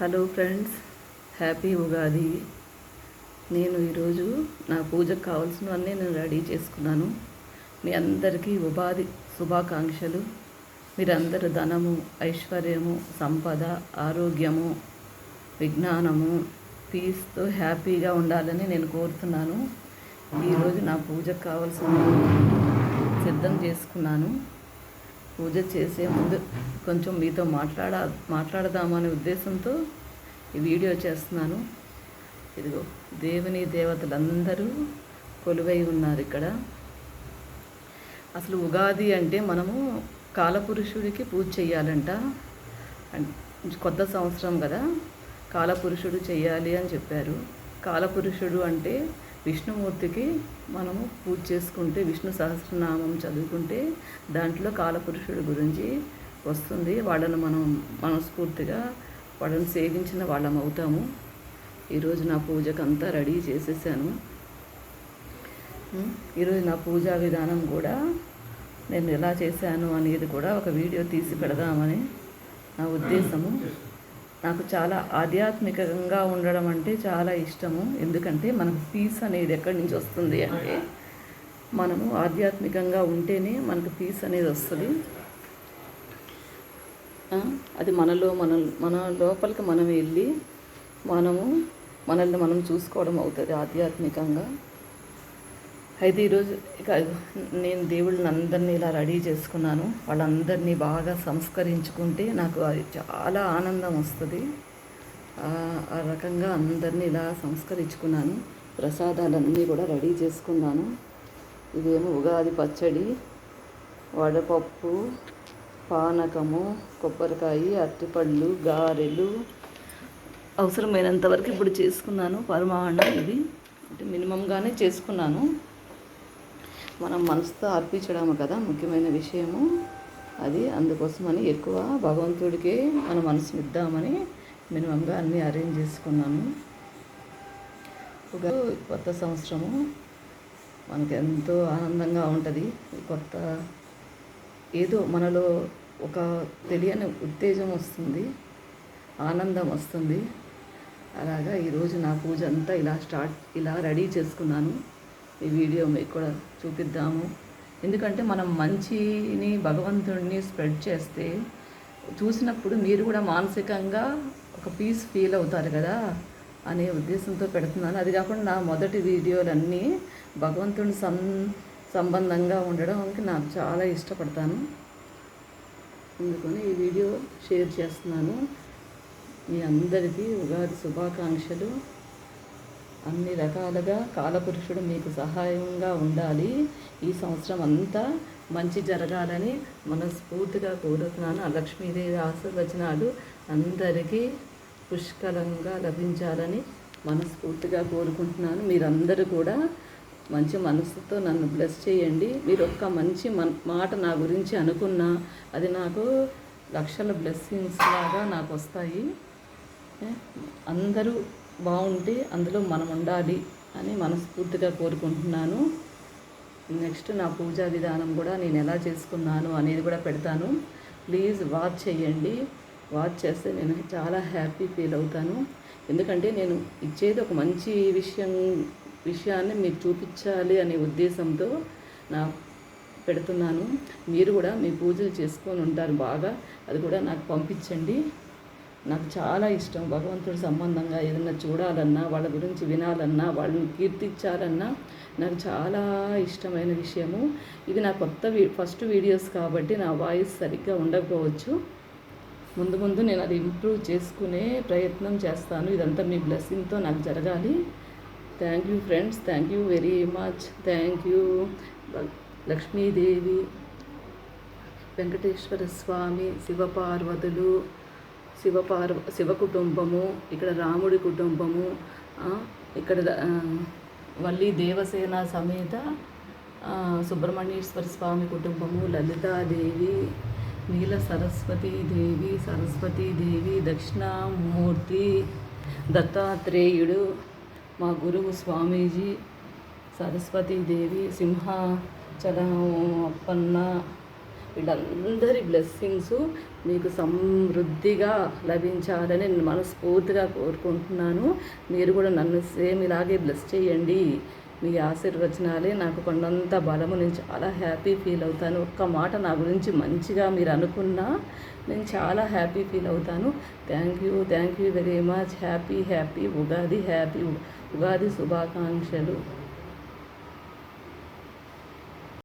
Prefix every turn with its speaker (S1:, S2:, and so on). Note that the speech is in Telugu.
S1: Hello friends, happy Ugadi. నేను ఈరోజు నా పూజకు కావాల్సినవన్నీ నేను రెడీ చేసుకున్నాను. మీ అందరికీ ఉగాది శుభాకాంక్షలు. మీరందరూ ధనము, ఐశ్వర్యము, సంపద, ఆరోగ్యము, విజ్ఞానము, పీస్తో హ్యాపీగా ఉండాలని నేను కోరుతున్నాను. ఈరోజు నా పూజకు కావాల్సిన సిద్ధం చేసుకున్నాను. పూజ చేసే ముందు కొంచెం మీతో మాట్లాడదామనే ఉద్దేశంతో ఈ వీడియో చేస్తున్నాను. ఇదిగో దేవుని దేవతలందరూ కొలువై ఉన్నారు ఇక్కడ. అసలు ఉగాది అంటే మనము కాలపురుషుడికి పూజ చేయాలంట. కొత్త సంవత్సరం కదా, కాలపురుషుడు చేయాలి అని చెప్పారు. కాలపురుషుడు అంటే విష్ణుమూర్తికి మనము పూజ చేసుకుంటే, విష్ణు సహస్రనామం చదువుకుంటే దాంట్లో కాలపురుషుడి గురించి వస్తుంది. వాళ్ళను మనం మనస్ఫూర్తిగా వాళ్ళని సేవించిన వాళ్ళం అవుతాము. ఈరోజు నా పూజకు అంతా రెడీ చేసేసాను. ఈరోజు నా పూజా విధానం కూడా నేను ఎలా చేశాను అనేది కూడా ఒక వీడియో తీసి పెడదామని నా ఉద్దేశము. నాకు చాలా ఆధ్యాత్మికంగా ఉండడం అంటే చాలా ఇష్టము. ఎందుకంటే మనకు పీస్ అనేది ఎక్కడి నుంచి వస్తుంది అంటే మనము ఆధ్యాత్మికంగా ఉంటేనే మనకు పీస్ అనేది వస్తుంది. అది మన లోపలికి మనం వెళ్ళి మనల్ని మనం చూసుకోవడం అవుతుంది ఆధ్యాత్మికంగా. అయితే ఈరోజు ఇక నేను దేవుళ్ళని అందరినీ ఇలా రెడీ చేసుకున్నాను. వాళ్ళందరినీ బాగా సంస్కరించుకుంటే నాకు అది చాలా ఆనందం వస్తుంది. ఆ రకంగా అందరినీ ఇలా సంస్కరించుకున్నాను. ప్రసాదాలన్నీ కూడా రెడీ చేసుకున్నాను. ఇదేమో ఉగాది పచ్చడి, వడపప్పు, పానకము, కొబ్బరికాయ, అరటిపళ్ళు, గారెలు, అవసరమైనంత వరకు ఇప్పుడు చేసుకున్నాను. పరమాన్నం ఇది అంటే మినిమంగానే చేసుకున్నాను. మనం మనసుతో అర్పించడము కదా ముఖ్యమైన విషయము అది. అందుకోసమని ఎక్కువ భగవంతుడికే మన మనసుని ఇద్దామని మినిమంగా అన్నీ అరేంజ్ చేసుకున్నాను. కొత్త సంవత్సరము మనకు ఎంతో ఆనందంగా ఉంటుంది. కొత్త ఏదో మనలో ఒక తెలియని ఉత్తేజం వస్తుంది, ఆనందం వస్తుంది. అలాగా ఈరోజు నా పూజ అంతా ఇలా రెడీ చేసుకున్నాను. ఈ వీడియో మీకు కూడా చూపిద్దాము. ఎందుకంటే మనం మంచిని, భగవంతుడిని స్ప్రెడ్ చేస్తే చూసినప్పుడు మీరు కూడా మానసికంగా ఒక పీస్ ఫీల్ అవుతారు కదా అనే ఉద్దేశంతో పెడుతున్నాను. అది కాకుండా నా మొదటి వీడియోలన్నీ భగవంతుని సంబంధంగా ఉండడానికి నాకు చాలా ఇష్టపడతాను. అందుకని ఈ వీడియో షేర్ చేస్తున్నాను. మీ అందరికీ ఉగాది శుభాకాంక్షలు. అన్ని రకాలుగా కాలపురుషుడు మీకు సహాయంగా ఉండాలి. ఈ సంవత్సరం అంతా మంచి జరగాలని మనస్ఫూర్తిగా కోరుతున్నాను. ఆ లక్ష్మీదేవి ఆశీర్వచనాలు అందరికీ పుష్కలంగా లభించాలని మనస్ఫూర్తిగా కోరుకుంటున్నాను. మీరందరూ కూడా మంచి మనసుతో నన్ను బ్లెస్ చేయండి. మీరు ఒక్క మంచి మాట నా గురించి అనుకున్నా అది నాకు లక్షల బ్లెస్సింగ్స్ లాగా నాకు వస్తాయి. అందరూ బాగుంటే అందులో మనం ఉండాలి అని మనస్ఫూర్తిగా కోరుకుంటున్నాను. నెక్స్ట్ నా పూజా విధానం కూడా నేను ఎలా చేసుకున్నాను అనేది కూడా పెడతాను. ప్లీజ్ వాచ్ చేయండి. వాచ్ చేస్తే నేను చాలా హ్యాపీ ఫీల్ అవుతాను. ఎందుకంటే నేను ఇచ్చేది ఒక మంచి విషయాన్ని మీకు చూపించాలి అనే ఉద్దేశంతో నా పెడుతున్నాను. మీరు కూడా మీ పూజలు చేసుకొని ఉంటారు బాగా. అది కూడా నాకు పంపించండి. నాకు చాలా ఇష్టం భగవంతుడి సంబంధంగా ఏదైనా చూడాలన్నా, వాళ్ళ గురించి వినాలన్నా, వాళ్ళని కీర్తించాలన్నా నాకు చాలా ఇష్టమైన విషయము. ఇది నా ఫస్ట్ వీడియోస్ కాబట్టి నా వాయిస్ సరిగ్గా ఉండకపోవచ్చు. ముందు నేను అది ఇంప్రూవ్ చేసుకునే ప్రయత్నం చేస్తాను. ఇదంతా మీ బ్లెస్సింగ్తో నాకు జరగాలి. Thank you friends, thank you very much. Thank you Lakshmidevi, Venkateshwara Swamy, శివపార్వతులు, శివ కుటుంబము, ఇక్కడ రాముడి కుటుంబము, ఇక్కడ వల్లి దేవసేన సమేత సుబ్రహ్మణ్యేశ్వర స్వామి కుటుంబము, లలితాదేవి, నీల సరస్వతీదేవి, దక్షిణామూర్తి, దత్తాత్రేయుడు, మా గురువు స్వామీజీ, సరస్వతీదేవి, సింహాచలం అప్పన్న, వీళ్ళందరి బ్లెస్సింగ్స్ మీకు సమృద్ధిగా లభించాలని నేను మనస్ఫూర్తిగా కోరుకుంటున్నాను. మీరు కూడా నన్ను సేమ్ ఇలాగే బ్లెస్ చేయండి. మీ ఆశీర్వచనాలే నాకు కొండంత బలము. నేను చాలా హ్యాపీ ఫీల్ అవుతాను. ఒక్క మాట నా గురించి మంచిగా మీరు అనుకున్నా నేను చాలా హ్యాపీ ఫీల్ అవుతాను. Thank you very much. Happy Ugadi. Happy Ugadi శుభాకాంక్షలు.